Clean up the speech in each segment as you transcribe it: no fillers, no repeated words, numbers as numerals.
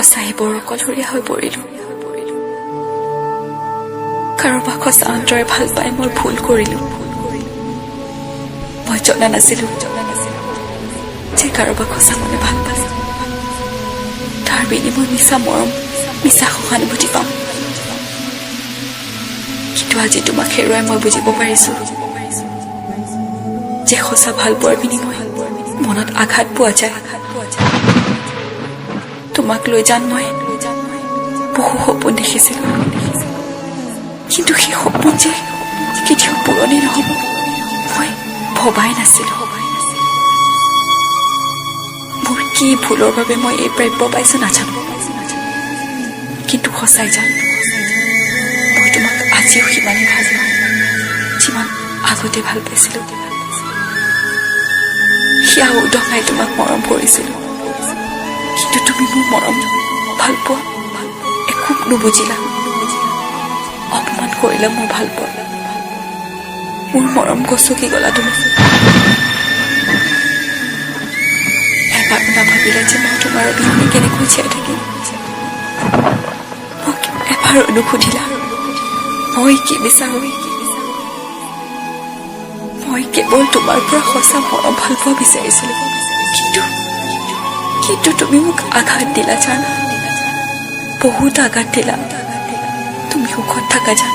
সঁচাই বৰ অকলশৰীয়া হৈ পৰিলোঁ। কাৰোবাক সঁচা অন্তৰে ভাল পাই মই ভুল কৰিলোঁ। মই জনা নাছিলোঁ যে কাৰোবাক সঁচা মনে ভাল পালে তাৰ বিনিময় মিছা মৰম, মিছা সহানুভূতি পাম। কিন্তু আজি তোমাক হেৰুৱাই মই বুজিব পাৰিছোঁ যে সঁচা ভাল পোৱাৰ বিনিময় মনত আঘাত পোৱা যায়। তোমাক লৈ যান মই বহু সপোন দেখিছিলোঁ, কিন্তু সেই সপোন যে কেতিয়াও পূৰণেই নহ'ব মই ভবাই নাছিলোঁ। মোৰ কি ভুলৰ বাবে মই এই প্ৰাপ্য পাইছোঁ নাজানো, কিন্তু সঁচাই জানো মই তোমাক আজিও সিমানেই ভাল পাওঁ যিমান আগতে ভাল পাইছিলোঁ। সেয়া উদঙাই তোমাক মৰম কৰিছিলোঁ, কিন্তু তুমি মোৰ মৰম, ভাল পোৱা একো নুবুজিলা। অপমান কৰিলা মোৰ ভাল পোৱা, মোৰ মৰম গছকি গলা তুমি। এবাৰ নাভাবিলা যে মই তোমাৰ অবিহনে কেনেকৈ জীয়াই থাকিম। মোক এবাৰ নুসুধিলা মই কি বিচাৰোঁ। মই কেৱল তোমাৰ পৰা সঁচা মৰম ভাল পোৱা বিচাৰিছিলোঁ, কিন্তু তুমি মোক আঘাত দিলা জানা, বহুত আঘাত দিলা। তুমি সুখত থাকা জান,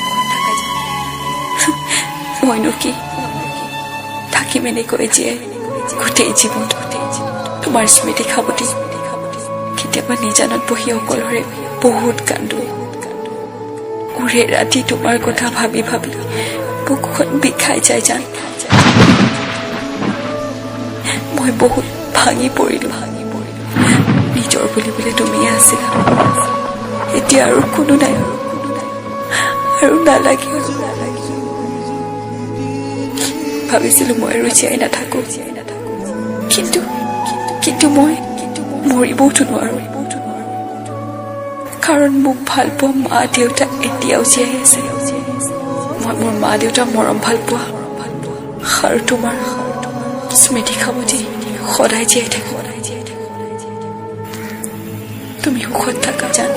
মইনো কি থাকিম এনেকৈ জীয়াই গোটেই জীৱন তোমাৰ স্মৃতি খাবতি। কেতিয়াবা নিজানত বহি অকলশৰে বহুত কান্দো। উৰে ৰাতি তোমাৰ কথা ভাবি ভাবি বুকুখন বিষাই যায় জান। মই বহুত ভাঙি পৰিলোঁ। নিজৰ বুলিবলৈ তুমিয়ে আছিলা, এতিয়া আৰু কোনো নাই আৰু নালাগে। ভাবিছিলোঁ মই আৰু জীয়াই নাথাকোঁ, কিন্তু মই মৰিবওতো নোৱাৰোঁ, কাৰণ মোক ভাল পোৱা মা দেউতা এতিয়াও জীয়াই আছে। মই মোৰ মা দেউতাৰ মৰম ভাল পোৱা আৰু তোমাৰ স্মৃতি খাবতি সদায় জীয়াই থাকোঁ। তুমি সুখত থাকা জান।